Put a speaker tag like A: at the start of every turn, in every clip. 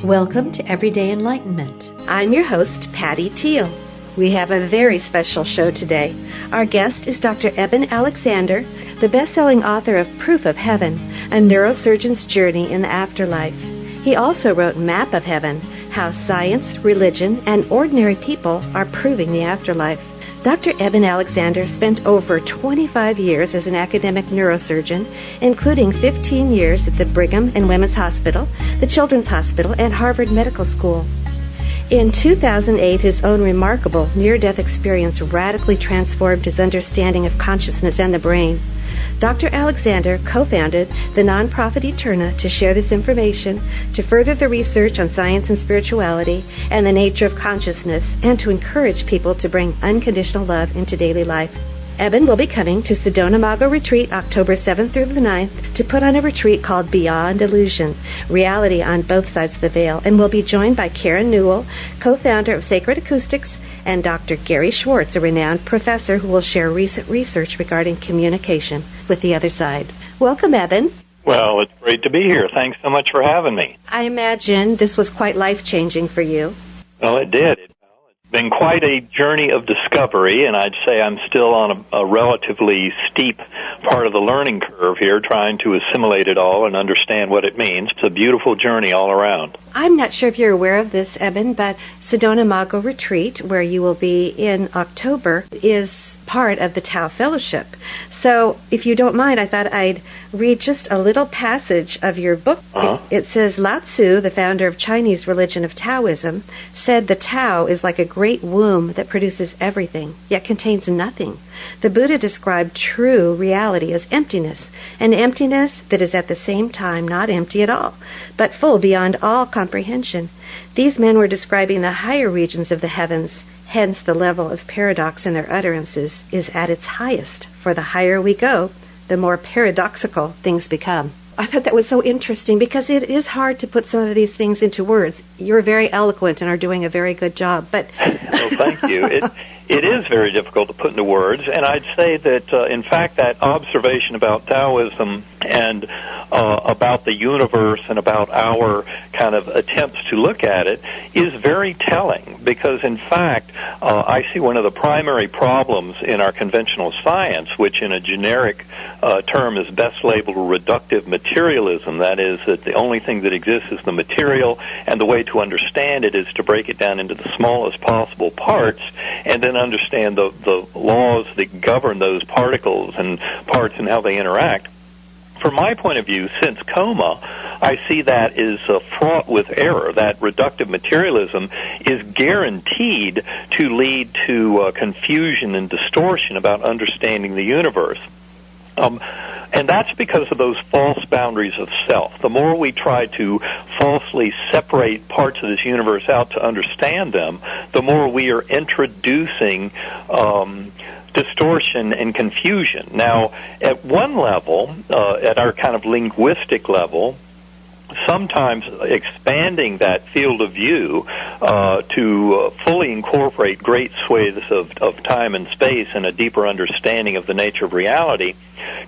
A: Welcome to Everyday Enlightenment.
B: I'm your host, Patty Teal. We have a very special show today. Our guest is Dr. Eben Alexander, the best-selling author of Proof of Heaven, a neurosurgeon's journey in the afterlife. He also wrote Map of Heaven, how science, religion, and ordinary people are proving the afterlife. Dr. Eben Alexander spent over 25 years as an academic neurosurgeon, including 15 years at the Brigham and Women's Hospital, the Children's Hospital, and Harvard Medical School. In 2008, his own remarkable near-death experience radically transformed his understanding of consciousness and the brain. Dr. Alexander co-founded the nonprofit Eterna to share this information, to further the research on science and spirituality and the nature of consciousness, and to encourage people to bring unconditional love into daily life. Eben will be coming to Sedona Mago Retreat October 7th through the 9th to put on a retreat called Beyond Illusion, Reality on Both Sides of the Veil, and will be joined by Karen Newell, co-founder of Sacred Acoustics, and Dr. Gary Schwartz, a renowned professor who will share recent research regarding communication with the other side. Welcome, Eben.
C: Well, it's great to be here. Thanks so much for having me.
B: I imagine this was quite life-changing for you.
C: Well, it did. It's been quite a journey of discovery, and I'd say I'm still on a relatively steep part of the learning curve here, trying to assimilate it all and understand what it means. It's a beautiful journey all around.
B: I'm not sure if you're aware of this, Eben, but Sedona Mago Retreat, where you will be in October, is part of the Tao Fellowship. So if you don't mind, I thought I'd read just a little passage of your book. It says, Lao Tzu, the founder of Chinese religion of Taoism, said the Tao is like a great womb that produces everything, yet contains nothing. The Buddha described true reality as emptiness, an emptiness that is at the same time not empty at all, but full beyond all comprehension. These men were describing the higher regions of the heavens, hence the level of paradox in their utterances is at its highest, for the higher we go, the more paradoxical things become. I thought that was so interesting because it is hard to put some of these things into words. You're very eloquent and are doing a very good job. But
C: well, thank you. It is very difficult to put into words, and I'd say that, in fact, that observation about Taoism and about the universe and about our kind of attempts to look at it is very telling because, in fact, I see one of the primary problems in our conventional science, which in a generic term is best labeled reductive materialism. That is, that the only thing that exists is the material, and the way to understand it is to break it down into the smallest possible parts and then understand the laws that govern those particles and parts and how they interact. From my point of view, since coma, I see that is fraught with error. That reductive materialism is guaranteed to lead to confusion and distortion about understanding the universe. And that's because of those false boundaries of self. The more we try to falsely separate parts of this universe out to understand them, the more we are introducing distortion and confusion. Now, at one level, at our kind of linguistic level, sometimes expanding that field of view to fully incorporate great swathes of time and space and a deeper understanding of the nature of reality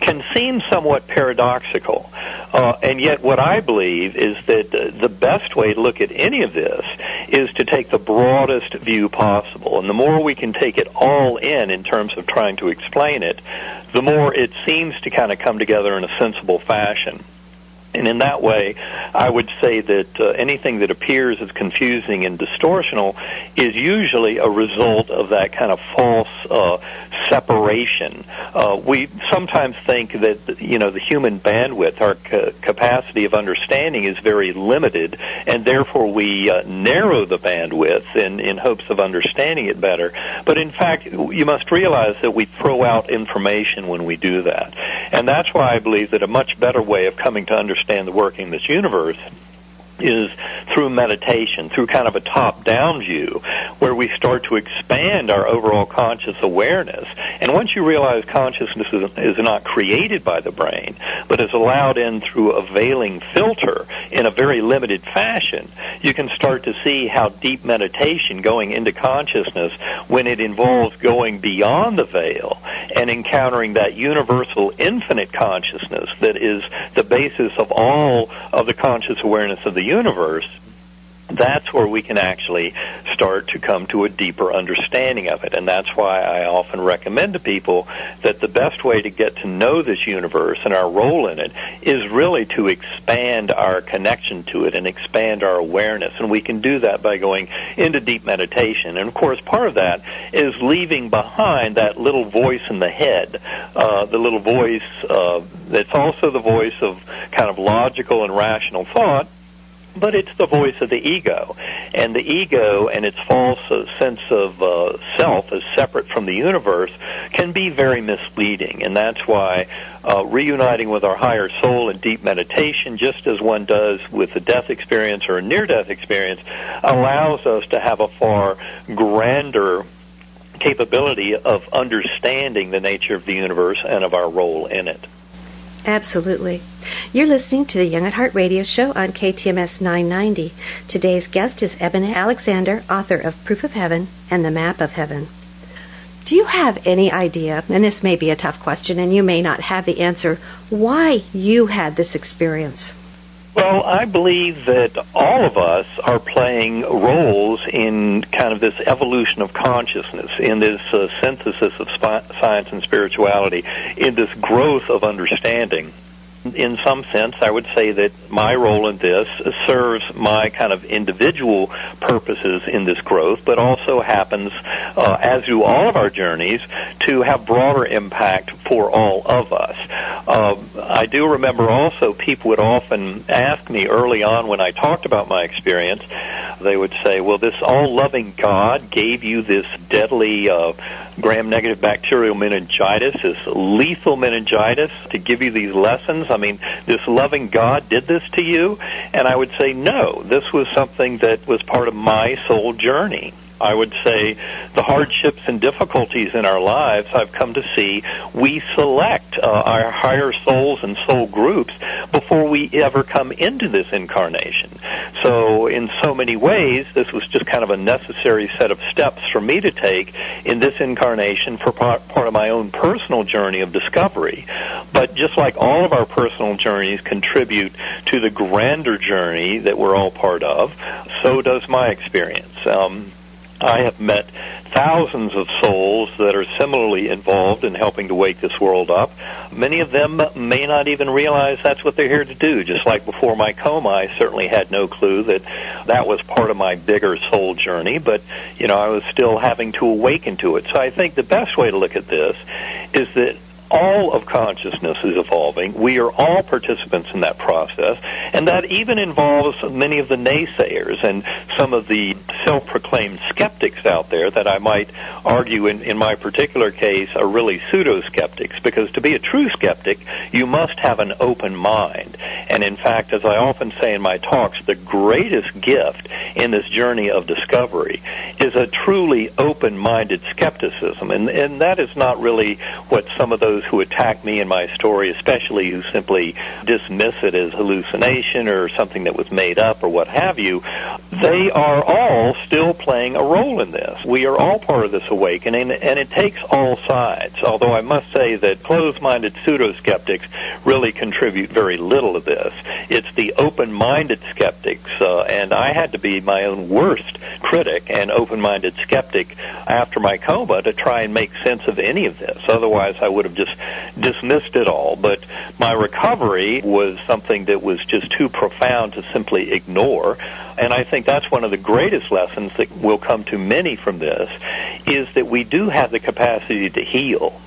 C: can seem somewhat paradoxical. And yet what I believe is that the best way to look at any of this is to take the broadest view possible. And the more we can take it all in terms of trying to explain it, the more it seems to kind of come together in a sensible fashion. And in that way, I would say that anything that appears as confusing and distortional is usually a result of that kind of false separation. We sometimes think that, the human bandwidth, our capacity of understanding is very limited, and therefore we narrow the bandwidth in hopes of understanding it better. But in fact, you must realize that we throw out information when we do that. And that's why I believe that a much better way of coming to understand the working of this universe is through meditation, through kind of a top-down view, where we start to expand our overall conscious awareness. And once you realize consciousness is not created by the brain, but is allowed in through a veiling filter in a very limited fashion, you can start to see how deep meditation going into consciousness, when it involves going beyond the veil and encountering that universal infinite consciousness that is the basis of all of the conscious awareness of the universe, that's where we can actually start to come to a deeper understanding of it. And that's why I often recommend to people that the best way to get to know this universe and our role in it is really to expand our connection to it and expand our awareness. And we can do that by going into deep meditation. And, of course, part of that is leaving behind that little voice in the head, the little voice that's also the voice of kind of logical and rational thought, but it's the voice of the ego. And the ego and its false sense of self as separate from the universe can be very misleading. And that's why reuniting with our higher soul in deep meditation, just as one does with a death experience or a near-death experience, allows us to have a far grander capability of understanding the nature of the universe and of our role in it.
B: Absolutely. You're listening to the Young at Heart radio show on KTMS 990. Today's guest is Eben Alexander, author of Proof of Heaven and The Map of Heaven. Do you have any idea, and this may be a tough question and you may not have the answer, why you had this experience?
C: Well, I believe that all of us are playing roles in kind of this evolution of consciousness, in this synthesis of science and spirituality, in this growth of understanding. In some sense, I would say that my role in this serves my kind of individual purposes in this growth, but also happens, as do all of our journeys, to have broader impact for all of us. I do remember also people would often ask me early on when I talked about my experience, they would say, well, this all-loving God gave you this deadly gram-negative bacterial meningitis, this lethal meningitis, to give you these lessons. I mean, this loving God did this to you? And I would say, no, this was something that was part of my soul journey. I would say the hardships and difficulties in our lives, I've come to see, we select our higher souls and soul groups before we ever come into this incarnation. So in so many ways, this was just kind of a necessary set of steps for me to take in this incarnation for part of my own personal journey of discovery. But just like all of our personal journeys contribute to the grander journey that we're all part of, so does my experience. I have met thousands of souls that are similarly involved in helping to wake this world up. Many of them may not even realize that's what they're here to do. Just like before my coma, I certainly had no clue that that was part of my bigger soul journey, but, you know, I was still having to awaken to it. So I think the best way to look at this is that all of consciousness is evolving. We are all participants in that process, and that even involves many of the naysayers and some of the self-proclaimed skeptics out there that I might argue in my particular case are really pseudo-skeptics, because to be a true skeptic, you must have an open mind. And in fact, as I often say in my talks, the greatest gift in this journey of discovery is a truly open-minded skepticism, and that is not really what some of those who attack me in my story, especially who simply dismiss it as hallucination or something that was made up or what have you, they are all still playing a role in this. We are all part of this awakening, and it takes all sides, although I must say that closed-minded pseudo-skeptics really contribute very little to this. It's the open-minded skeptics, and I had to be my own worst critic and open-minded skeptic after my coma to try and make sense of any of this. Otherwise, I would have just dismissed it all. But my recovery was something that was just too profound to simply ignore. And I think that's one of the greatest lessons that will come to many from this, is that we do have the capacity to heal.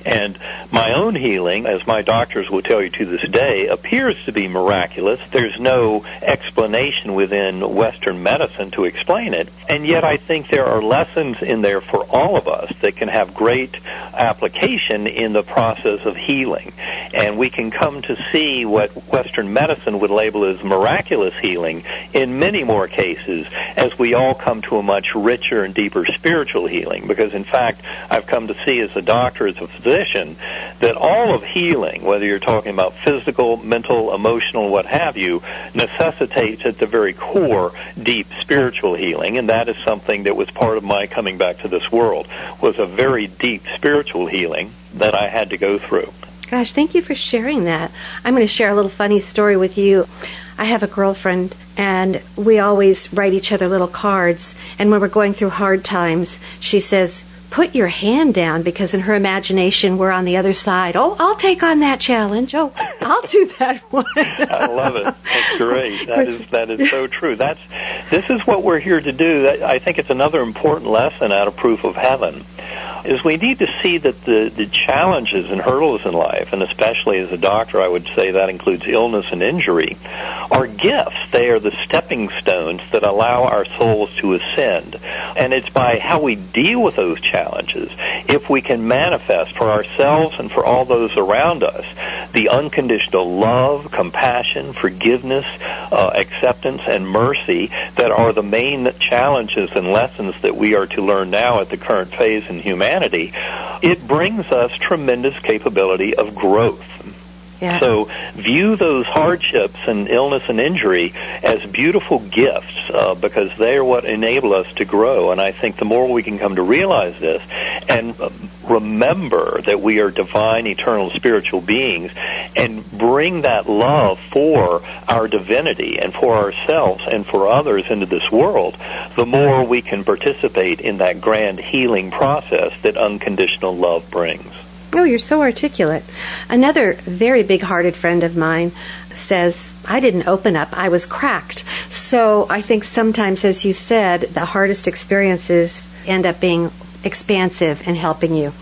C: And my own healing, as my doctors will tell you to this day, appears to be miraculous. There's no explanation within Western medicine to explain it. And yet I think there are lessons in there for all of us that can have great application in the process of healing. And we can come to see what Western medicine would label as miraculous healing in many more cases as we all come to a much richer and deeper spiritual healing. Because, in fact, I've come to see as a doctor, as a physician, that all of healing, whether you're talking about physical, mental, emotional, what have you, necessitates at the very core deep spiritual healing, and that is something that was part of my coming back to this world, was a very deep spiritual healing that I had to go through.
B: Gosh, thank you for sharing that. I'm going to share a little funny story with you. I have a girlfriend, and we always write each other little cards. And when we're going through hard times, she says, put your hand down, because in her imagination, we're on the other side. Oh, I'll take on that challenge. Oh, I'll do that one.
C: I love it. That's great. That is so true. This is what we're here to do. I think it's another important lesson out of Proof of Heaven, is we need to see that the challenges and hurdles in life, and especially as a doctor, I would say that includes illness and injury, are gifts. They are the stepping stones that allow our souls to ascend. And it's by how we deal with those challenges, if we can manifest for ourselves and for all those around us the unconditional love, compassion, forgiveness, acceptance, and mercy that are the main challenges and lessons that we are to learn now at the current phase in humanity, it brings us tremendous capability of growth.
B: Yeah.
C: So view those hardships and illness and injury as beautiful gifts because they are what enable us to grow. And I think the more we can come to realize this and remember that we are divine, eternal, spiritual beings and bring that love for our divinity and for ourselves and for others into this world, the more we can participate in that grand healing process that unconditional love brings.
B: Oh, you're so articulate. Another very big-hearted friend of mine says, I didn't open up, I was cracked. So I think sometimes, as you said, the hardest experiences end up being expansive and helping you.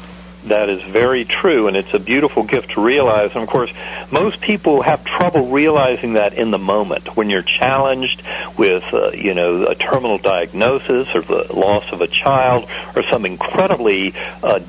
C: That is very true, and it's a beautiful gift to realize. And, of course, most people have trouble realizing that in the moment. When you're challenged with, a terminal diagnosis or the loss of a child or some incredibly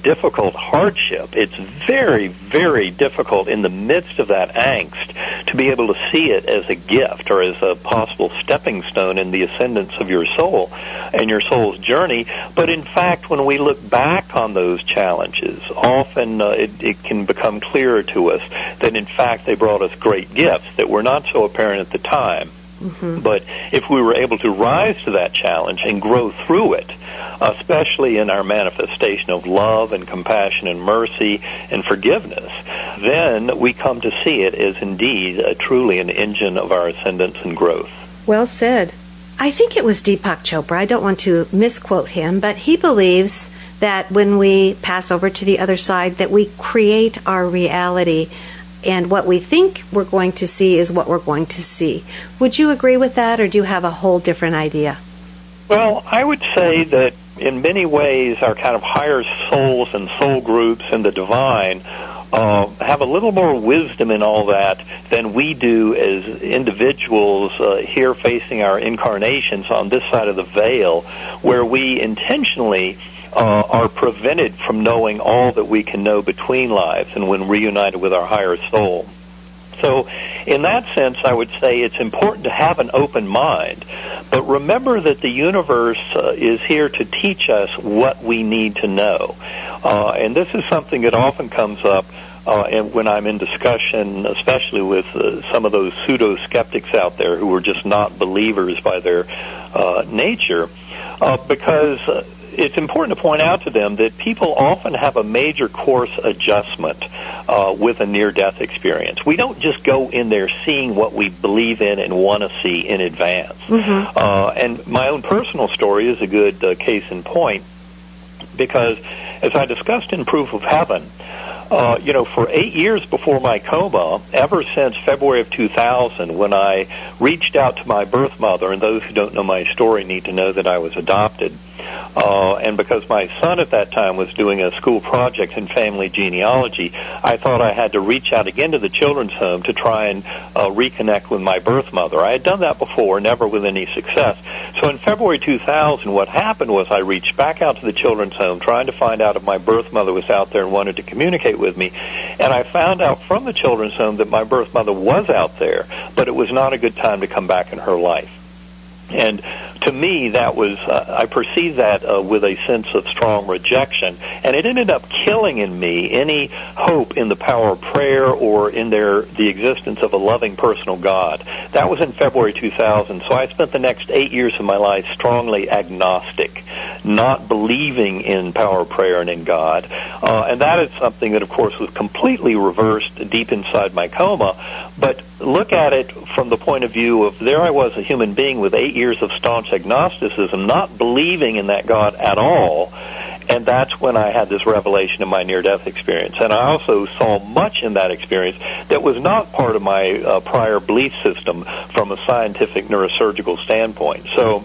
C: difficult hardship, it's very, very difficult in the midst of that angst to be able to see it as a gift or as a possible stepping stone in the ascendance of your soul and your soul's journey. But, in fact, when we look back on those challenges, often it can become clearer to us that, in fact, they brought us great gifts that were not so apparent at the time. Mm-hmm. But if we were able to rise to that challenge and grow through it, especially in our manifestation of love and compassion and mercy and forgiveness, then we come to see it as indeed truly an engine of our ascendance and growth.
B: Well said. I think it was Deepak Chopra. I don't want to misquote him, but he believes that when we pass over to the other side, that we create our reality, and what we think we're going to see is what we're going to see. Would you agree with that, or do you have a whole different idea?
C: Well, I would say that in many ways our kind of higher souls and soul groups and the divine have a little more wisdom in all that than we do as individuals here facing our incarnations on this side of the veil, where we intentionally are prevented from knowing all that we can know between lives and when reunited with our higher soul. So in that sense, I would say it's important to have an open mind, but remember that the universe is here to teach us what we need to know. And this is something that often comes up and when I'm in discussion, especially with some of those pseudo-skeptics out there who are just not believers by their nature, because it's important to point out to them that people often have a major course adjustment with a near-death experience. We don't just go in there seeing what we believe in and want to see in advance. Mm-hmm. And my own personal story is a good case in point, because as I discussed in Proof of Heaven, for 8 years before my coma, ever since February of 2000, when I reached out to my birth mother, and those who don't know my story need to know that I was adopted, and because my son at that time was doing a school project in family genealogy, I thought I had to reach out again to the children's home to try and reconnect with my birth mother. I had done that before, never with any success. So in February 2000, what happened was I reached back out to the children's home trying to find out if my birth mother was out there and wanted to communicate with me. And I found out from the children's home that my birth mother was out there, but it was not a good time to come back in her life. And to me, that was, I perceived that with a sense of strong rejection. And it ended up killing in me any hope in the power of prayer or in the existence of a loving personal God That was in February 2000. So I spent the next 8 years of my life strongly agnostic, not believing in power of prayer and in God. And that is something that, of course, was completely reversed deep inside my coma. But look at it from the point of view of there I was, a human being with 8 years of staunch agnosticism, not believing in that God at all. And that's when I had this revelation in my near-death experience. And I also saw much in that experience that was not part of my prior belief system from a scientific neurosurgical standpoint. So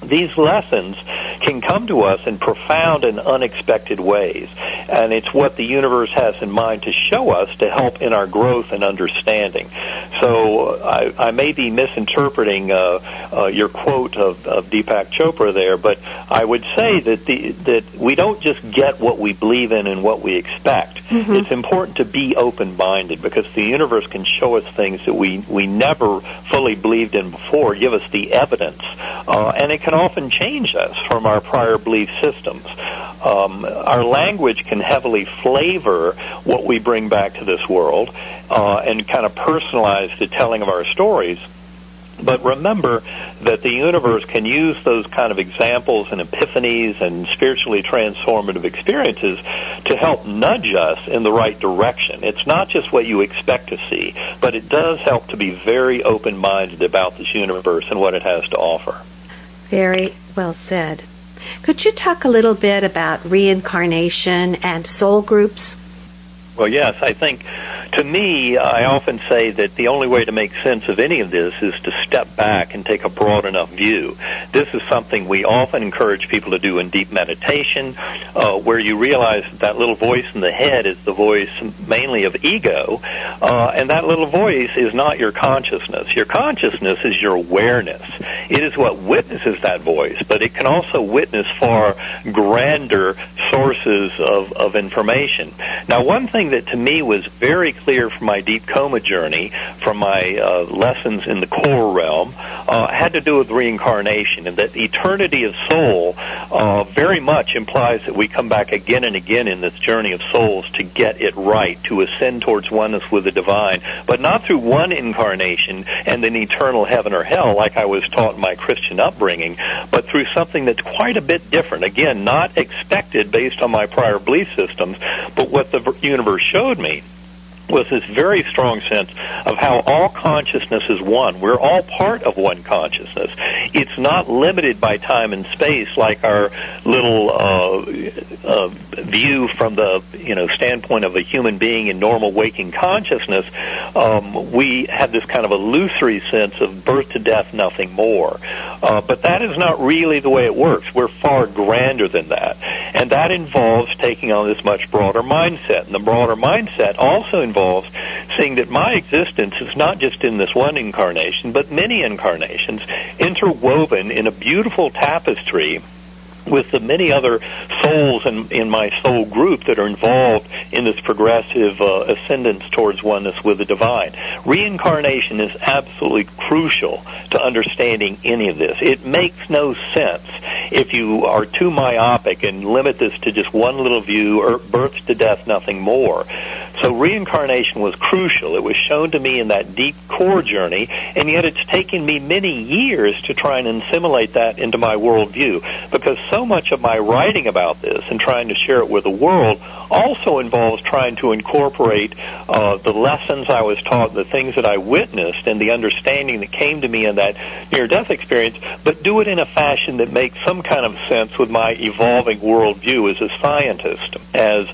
C: these lessons can come to us in profound and unexpected ways, and it's what the universe has in mind to show us to help in our growth and understanding. So I may be misinterpreting your quote of Deepak Chopra there, but I would say that we don't just get what we believe in and what we expect. Mm-hmm. It's important to be open-minded, because the universe can show us things that we never fully believed in before, give us the evidence, and it can often change us from our prior belief systems. Our language can heavily flavor what we bring back to this world and kind of personalize the telling of our stories. But remember that the universe can use those kind of examples and epiphanies and spiritually transformative experiences to help nudge us in the right direction. It's not just what you expect to see, but it does help to be very open-minded about this universe and what it has to offer.
B: Very well said. Could you talk a little bit about reincarnation and soul groups?
C: Well, yes, I think, to me, I often say that the only way to make sense of any of this is to step back and take a broad enough view. This is something we often encourage people to do in deep meditation, where you realize that little voice in the head is the voice mainly of ego, and that little voice is not your consciousness. Your consciousness is your awareness. It is what witnesses that voice, but it can also witness far grander sources of information. Now, one thing that to me was very clear from my deep coma journey, from my lessons in the core realm, had to do with reincarnation, and that the eternity of soul very much implies that we come back again and again in this journey of souls to get it right, to ascend towards oneness with the divine, but not through one incarnation and then eternal heaven or hell like I was taught in my Christian upbringing, but through something that's quite a bit different. Again, not expected based on my prior belief systems, but what the universe showed me was this very strong sense of how all consciousness is one. We're all part of one consciousness. It's not limited by time and space like our little view from the standpoint of a human being in normal waking consciousness. We have this kind of illusory sense of birth to death, nothing more. But that is not really the way it works. We're far grander than that. And that involves taking on this much broader mindset. And the broader mindset also involves seeing that my existence is not just in this one incarnation, but many incarnations interwoven in a beautiful tapestry with the many other souls in my soul group that are involved in this progressive ascendance towards oneness with the divine. Reincarnation is absolutely crucial to understanding any of this. It makes no sense if you are too myopic and limit this to just one little view, or birth to death, nothing more. So reincarnation was crucial. It was shown to me in that deep core journey, and yet it's taken me many years to try and assimilate that into my worldview, because so much of my writing about this and trying to share it with the world also involves trying to incorporate the lessons I was taught, the things that I witnessed, and the understanding that came to me in that near-death experience, but do it in a fashion that makes some kind of sense with my evolving worldview as a scientist, as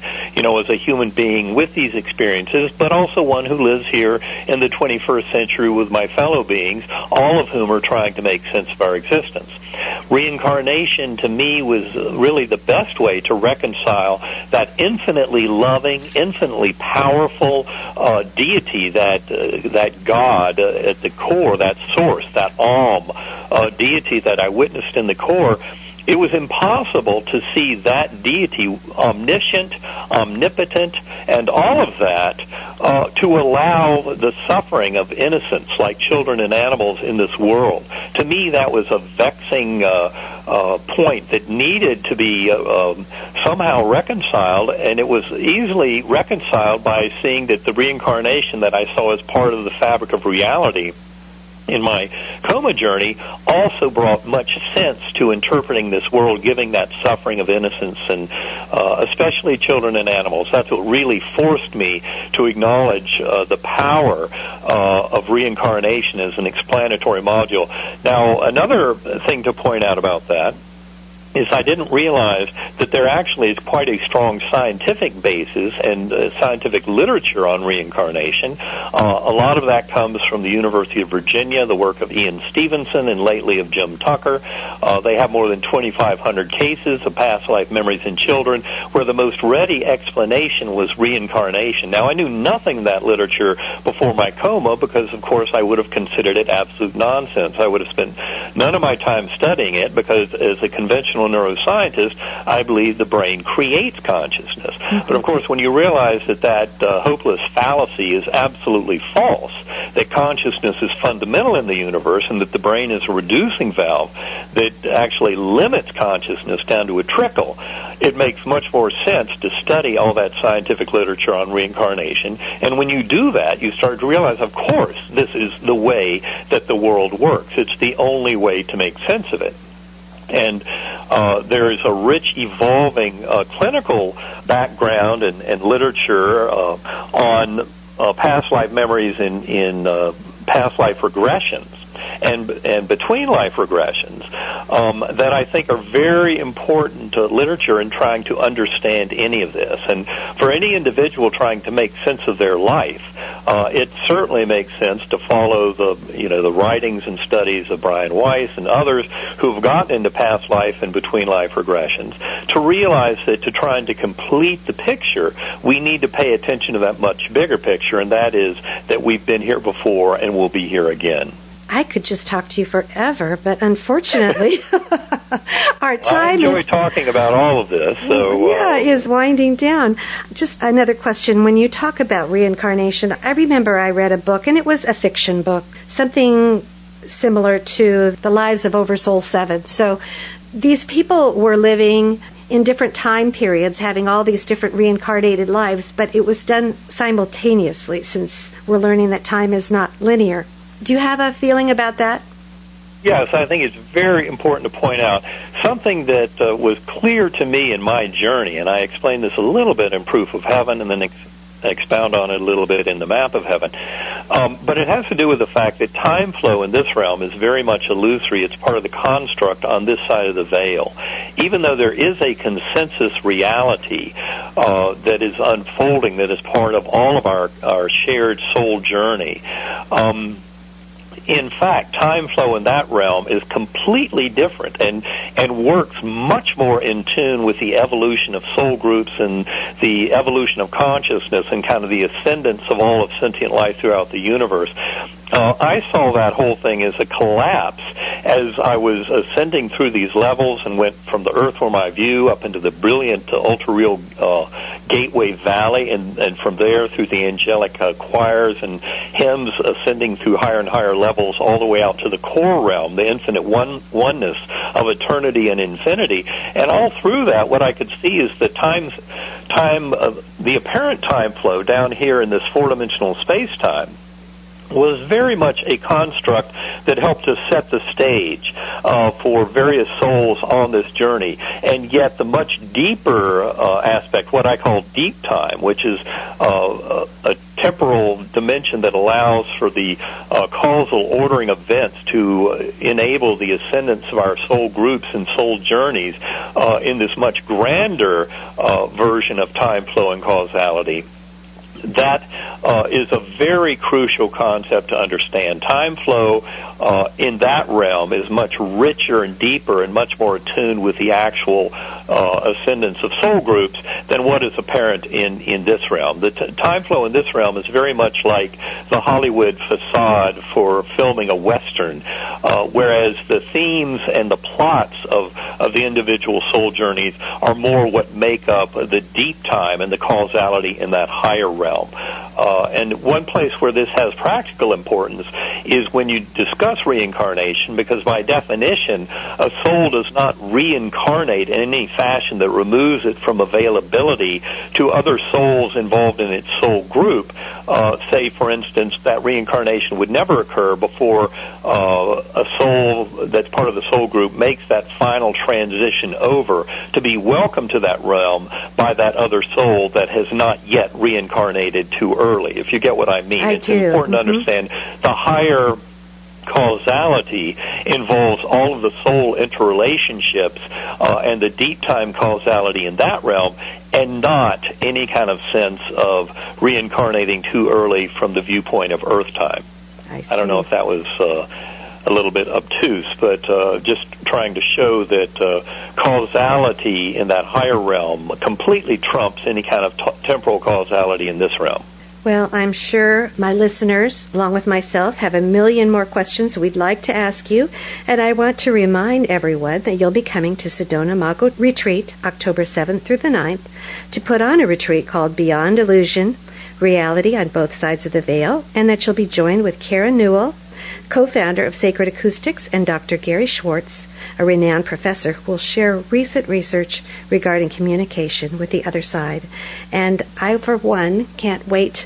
C: a human being with these experiences, but also one who lives here in the 21st century with my fellow beings, all of whom are trying to make sense of our existence. Reincarnation, to me, was really the best way to reconcile that infinitely loving, infinitely powerful deity, that God at the core, that source, that deity that I witnessed in the core. It was impossible to see that deity, omniscient, omnipotent, and all of that, to allow the suffering of innocents like children and animals in this world. To me, that was a vexing point that needed to be somehow reconciled, and it was easily reconciled by seeing that the reincarnation that I saw as part of the fabric of reality in my coma journey also brought much sense to interpreting this world, giving that suffering of innocence, and especially children and animals. That's what really forced me to acknowledge the power of reincarnation as an explanatory module. Now, another thing to point out about that is I didn't realize that there actually is quite a strong scientific basis and scientific literature on reincarnation. A lot of that comes from the University of Virginia, the work of Ian Stevenson, and lately of Jim Tucker. They have more than 2,500 cases of past life memories in children, where the most ready explanation was reincarnation. Now, I knew nothing of that literature before my coma because, of course, I would have considered it absolute nonsense. I would have spent none of my time studying it because, as a conventional neuroscientist, I believe the brain creates consciousness. But of course, when you realize that hopeless fallacy is absolutely false, that consciousness is fundamental in the universe and that the brain is a reducing valve that actually limits consciousness down to a trickle, it makes much more sense to study all that scientific literature on reincarnation. And when you do that, you start to realize, of course, this is the way that the world works. It's the only way to make sense of it. And there is a rich, evolving clinical background and literature on past life memories in past life regressions and between life regressions that I think are very important literature in trying to understand any of this. And for any individual trying to make sense of their life, it certainly makes sense to follow the writings and studies of Brian Weiss and others who have gotten into past life and between life regressions to realize that to try and to complete the picture, we need to pay attention to that much bigger picture, and that is that we've been here before and we'll be here again.
B: I could just talk to you forever, but unfortunately, our time
C: I enjoy talking about all of this. So
B: is winding down. Just another question. When you talk about reincarnation, I remember I read a book, and it was a fiction book, something similar to The Lives of Oversoul 7. So these people were living in different time periods, having all these different reincarnated lives, but it was done simultaneously, since we're learning that time is not linear. Do you have a feeling about that?
C: Yes, I think it's very important to point out something that was clear to me in my journey, and I explained this a little bit in Proof of Heaven and then expound on it a little bit in the Map of Heaven. But it has to do with the fact that time flow in this realm is very much illusory. It's part of the construct on this side of the veil. Even though there is a consensus reality that is unfolding, that is part of all of our shared soul journey, in fact, time flow in that realm is completely different and works much more in tune with the evolution of soul groups and the evolution of consciousness and kind of the ascendance of all of sentient life throughout the universe. I saw that whole thing as a collapse as I was ascending through these levels and went from the earth for my view up into the brilliant ultra-real Gateway Valley, and from there through the angelic choirs and hymns, ascending through higher and higher levels all the way out to the core realm, the infinite oneness of eternity and infinity. And all through that, what I could see is the the apparent time flow down here in this four-dimensional space-time was very much a construct that helped to set the stage for various souls on this journey. And yet the much deeper aspect, what I call deep time, which is a temporal dimension that allows for the causal ordering of events to enable the ascendance of our soul groups and soul journeys in this much grander version of time flow and causality. That is a very crucial concept to understand. Time flow in that realm is much richer and deeper and much more attuned with the actual ascendance of soul groups than what is apparent in this realm. The time flow in this realm is very much like the Hollywood facade for filming a Western, whereas the themes and the plots of the individual soul journeys are more what make up the deep time and the causality in that higher realm. And one place where this has practical importance is when you discuss reincarnation, because by definition, a soul does not reincarnate in any fashion that removes it from availability to other souls involved in its soul group. Say, for instance, that reincarnation would never occur before a soul that's part of the soul group makes that final transition over to be welcomed to that realm by that other soul that has not yet reincarnated too early, if you get what I mean. It's important to understand the higher causality involves all of the soul interrelationships and the deep time causality in that realm, and not any kind of sense of reincarnating too early from the viewpoint of Earth time. I don't know if that was a little bit obtuse, but just trying to show that causality in that higher realm completely trumps any kind of temporal causality in this realm.
B: Well, I'm sure my listeners, along with myself, have a million more questions we'd like to ask you. And I want to remind everyone that you'll be coming to Sedona Mago Retreat, October 7th through the 9th, to put on a retreat called Beyond Illusion, Reality on Both Sides of the Veil, and that you'll be joined with Karen Newell, co-founder of Sacred Acoustics, and Dr. Gary Schwartz, a renowned professor who will share recent research regarding communication with the other side. And I, for one, can't wait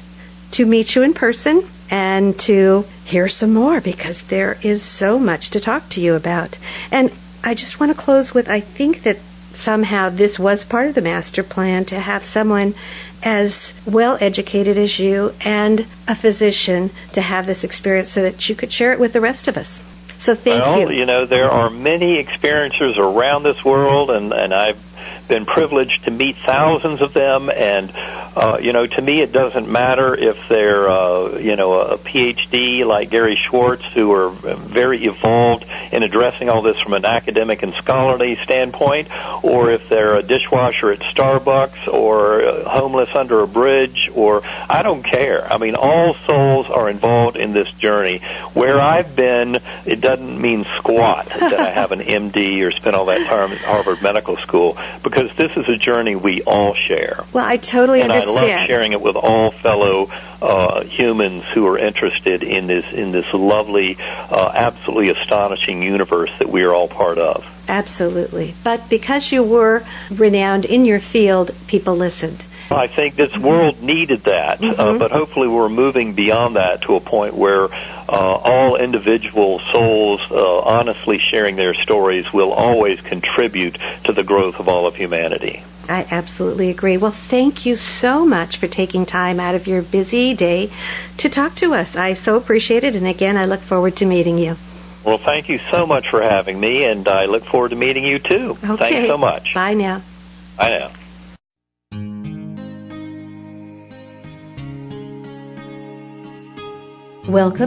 B: to meet you in person and to hear some more, because there is so much to talk to you about. And I just want to close with, I think that somehow this was part of the master plan, to have someone as well educated as you and a physician to have this experience so that you could share it with the rest of us. So thank you.
C: Well, you know, there are many experiencers around this world, and I've been privileged to meet thousands of them, and you know, to me it doesn't matter if they're you know, a PhD like Gary Schwartz, who are very evolved in addressing all this from an academic and scholarly standpoint, or if they're a dishwasher at Starbucks, or homeless under a bridge, or I don't care. I mean, all souls are involved in this journey. Where I've been, it doesn't mean squat that I have an MD or spent all that time at Harvard Medical School, because this is a journey we all share.
B: Well, I totally
C: understand.
B: understand.
C: I love sharing it with all fellow humans who are interested in this lovely, absolutely astonishing universe that we are all part of.
B: Absolutely. But because you were renowned in your field, people listened.
C: I think this world needed that, but hopefully we're moving beyond that to a point where all individual souls honestly sharing their stories will always contribute to the growth of all of humanity.
B: I absolutely agree. Well, thank you so much for taking time out of your busy day to talk to us. I so appreciate it, and again, I look forward to meeting you.
C: Well, thank you so much for having me, and I look forward to meeting you too.
B: Okay.
C: Thanks so much.
B: Bye now.
C: Bye now.
A: Welcome